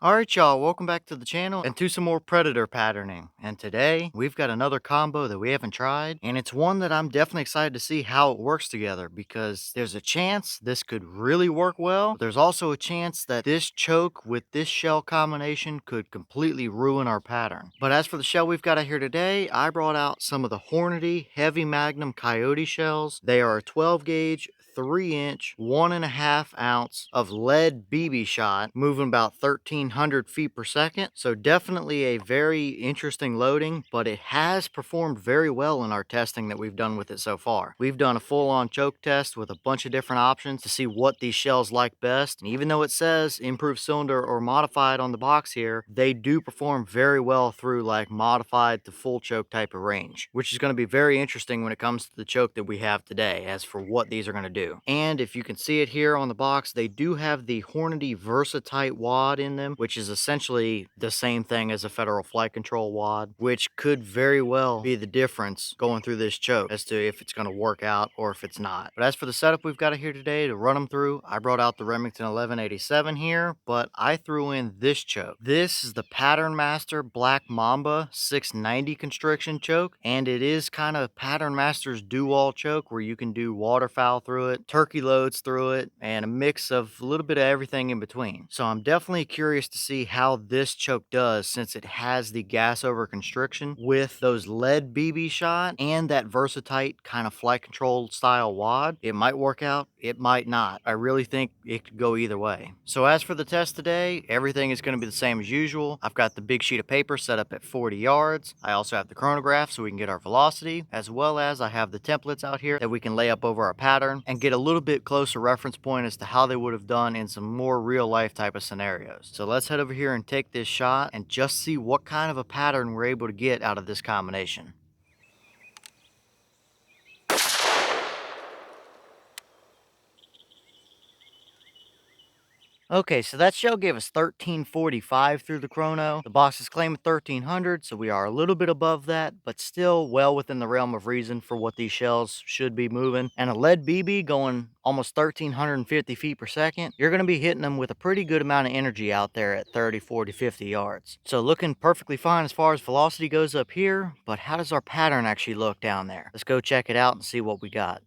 Alright y'all, welcome back to the channel and to some more predator patterning. And today, we've got another combo that we haven't tried, and it's one that I'm definitely excited to see how it works together because there's a chance this could really work well. But there's also a chance that this choke with this shell combination could completely ruin our pattern. But as for the shell we've got out here today, I brought out some of the Hornady Heavy Magnum Coyote shells. They are a 12 gauge 3-inch, 1.5 ounce of lead BB shot, moving about 1,300 feet per second. So definitely a very interesting loading, but it has performed very well in our testing that we've done with it so far. We've done a full-on choke test with a bunch of different options to see what these shells like best. And even though it says improved cylinder or modified on the box here, they do perform very well through like modified to full choke type of range, which is going to be very interesting when it comes to the choke that we have today as for what these are going to do. And if you can see it here on the box, they do have the Hornady Versatite wad in them, which is essentially the same thing as a Federal Flight Control wad, which could very well be the difference going through this choke as to if it's going to work out or if it's not. But as for the setup we've got here today to run them through, I brought out the Remington 1187 here, but I threw in this choke. This is the Patternmaster Black Mamba 690 constriction choke, and it is kind of Patternmaster's do-all choke where you can do waterfowl through it, turkey loads through it, and a mix of a little bit of everything in between. So I'm definitely curious to see how this choke does since it has the gas over constriction with those lead BB shot and that Versatite kind of flight control style wad. It might work out, it might not. I really think it could go either way. So as for the test today, everything is going to be the same as usual. I've got the big sheet of paper set up at 40 yards. I also have the chronograph so we can get our velocity, as well as I have the templates out here that we can lay up over our pattern and get a little bit closer reference point as to how they would have done in some more real life type of scenarios. So let's head over here and take this shot and just see what kind of a pattern we're able to get out of this combination. Okay, so that shell gave us 1345 through the chrono. The box is claiming 1300, so we are a little bit above that, but still well within the realm of reason for what these shells should be moving. And a lead BB going almost 1350 feet per second, you're going to be hitting them with a pretty good amount of energy out there at 30, 40, 50 yards. So looking perfectly fine as far as velocity goes up here, but how does our pattern actually look down there? Let's go check it out and see what we got.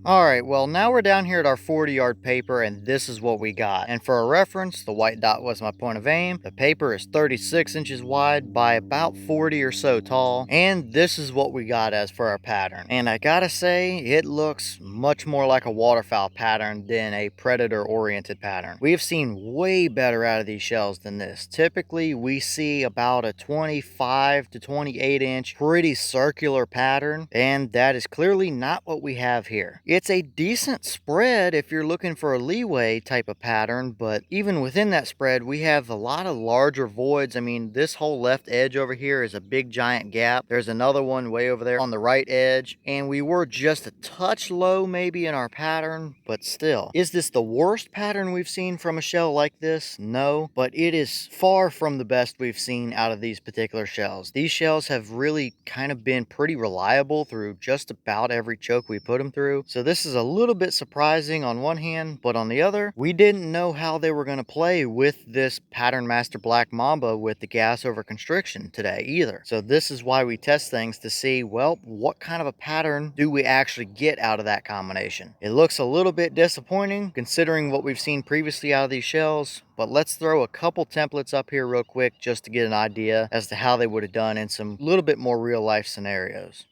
Alright, well now we're down here at our 40-yard paper and this is what we got. And for a reference, the white dot was my point of aim. The paper is 36 inches wide by about 40 or so tall. And this is what we got as for our pattern. And I gotta say, it looks much more like a waterfowl pattern than a predator-oriented pattern. We have seen way better out of these shells than this. Typically, we see about a 25 to 28 inch pretty circular pattern, and that is clearly not what we have here. It's a decent spread if you're looking for a leeway type of pattern, but even within that spread, we have a lot of larger voids. I mean, this whole left edge over here is a big giant gap. There's another one way over there on the right edge, and we were just a touch low maybe in our pattern, but still. Is this the worst pattern we've seen from a shell like this? No, but it is far from the best we've seen out of these particular shells. These shells have really kind of been pretty reliable through just about every choke we put them through. So this is a little bit surprising on one hand, but on the other, we didn't know how they were going to play with this Patternmaster Black Mamba with the gas over constriction today either. So this is why we test things to see, well, what kind of a pattern do we actually get out of that combination? It looks a little bit disappointing considering what we've seen previously out of these shells, but let's throw a couple templates up here real quick just to get an idea as to how they would have done in some little bit more real life scenarios.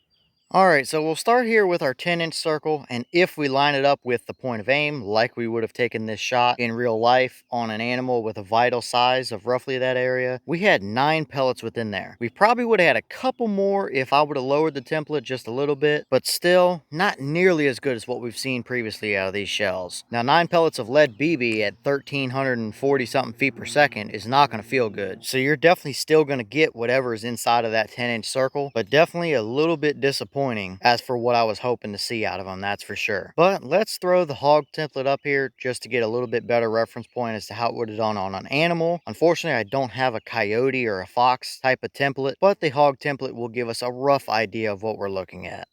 Alright, so we'll start here with our 10-inch circle, and if we line it up with the point of aim, like we would have taken this shot in real life on an animal with a vital size of roughly that area, we had 9 pellets within there. We probably would have had a couple more if I would have lowered the template just a little bit, but still not nearly as good as what we've seen previously out of these shells. Now 9 pellets of lead BB at 1,340 something feet per second is not going to feel good, so you're definitely still going to get whatever is inside of that 10-inch circle, but definitely a little bit disappointing as for what I was hoping to see out of them, that's for sure. But let's throw the hog template up here just to get a little bit better reference point as to how it would have done on an animal. Unfortunately, I don't have a coyote or a fox type of template, but the hog template will give us a rough idea of what we're looking at.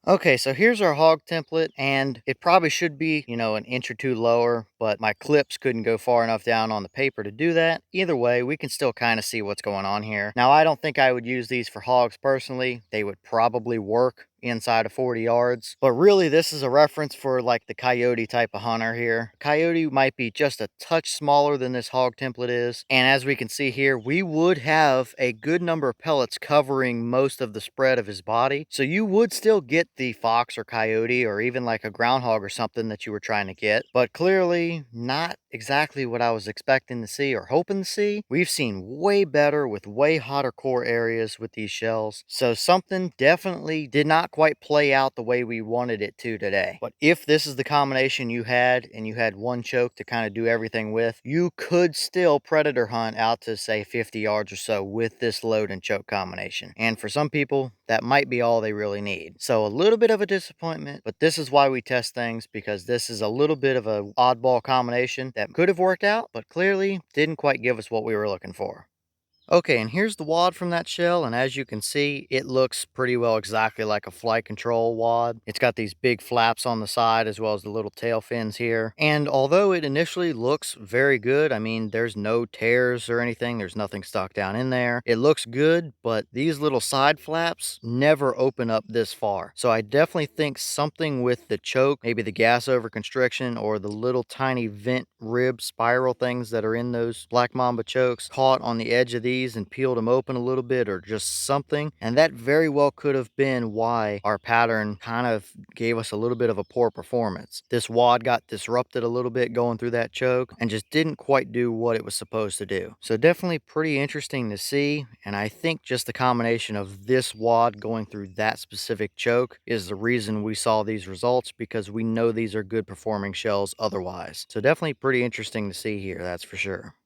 Okay, so here's our hog template, and it probably should be, an inch or two lower, but my clips couldn't go far enough down on the paper to do that. Either way, we can still kind of see what's going on here. Now, I don't think I would use these for hogs personally. They would probably work inside of 40 yards, but really this is a reference for like the coyote type of hunter here. Coyote might be just a touch smaller than this hog template is, and as we can see here, we would have a good number of pellets covering most of the spread of his body, so you would still get the fox or coyote or even like a groundhog or something that you were trying to get, but clearly not exactly what I was expecting to see or hoping to see. We've seen way better with way hotter core areas with these shells, so something definitely did not quite play out the way we wanted it to today. But if this is the combination you had and you had one choke to kind of do everything with, you could still predator hunt out to say 50 yards or so with this load and choke combination. And for some people, that might be all they really need. So a little bit of a disappointment, but this is why we test things, because this is a little bit of an oddball combination that could have worked out, but clearly didn't quite give us what we were looking for. Okay, and here's the wad from that shell, and as you can see, it looks pretty well exactly like a flight control wad. It's got these big flaps on the side as well as the little tail fins here. And although it initially looks very good, I mean, there's no tears or anything, there's nothing stuck down in there. It looks good, but these little side flaps never open up this far. So I definitely think something with the choke, maybe the gas over constriction or the little tiny vent rib spiral things that are in those Black Mamba chokes, caught on the edge of these and peeled them open a little bit or just something. And that very well could have been why our pattern kind of gave us a little bit of a poor performance. This wad got disrupted a little bit going through that choke and just didn't quite do what it was supposed to do. So definitely pretty interesting to see. And I think just the combination of this wad going through that specific choke is the reason we saw these results, because we know these are good performing shells otherwise. So definitely pretty interesting to see here, that's for sure.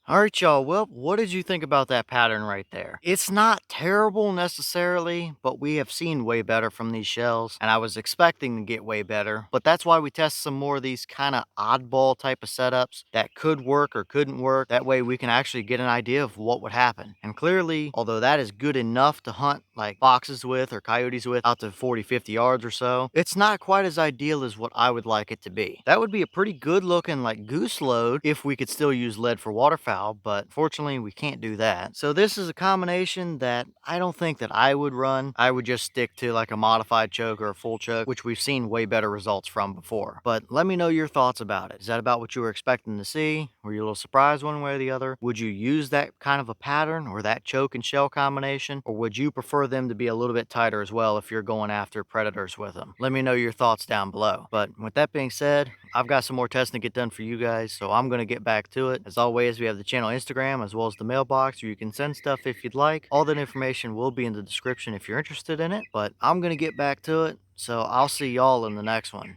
All right, y'all. Well, what did you think about that pattern right there? It's not terrible necessarily, but we have seen way better from these shells, and I was expecting to get way better. But that's why we test some more of these kind of oddball type of setups that could work or couldn't work. That way we can actually get an idea of what would happen. And clearly, although that is good enough to hunt like foxes with or coyotes with out to 40, 50 yards or so, it's not quite as ideal as what I would like it to be. That would be a pretty good looking like goose load if we could still use lead for waterfowl, but fortunately we can't do that. So this is a combination that I don't think that I would run. I would just stick to like a modified choke or a full choke, which we've seen way better results from before. But let me know your thoughts about it. Is that about what you were expecting to see? Were you a little surprised one way or the other? Would you use that kind of a pattern or that choke and shell combination? Or would you prefer them to be a little bit tighter as well if you're going after predators with them? Let me know your thoughts down below. But with that being said, I've got some more testing to get done for you guys, so I'm going to get back to it. As always, we have the channel Instagram as well as the mailbox where you can send stuff if you'd like. All that information will be in the description if you're interested in it, but I'm going to get back to it, so I'll see y'all in the next one.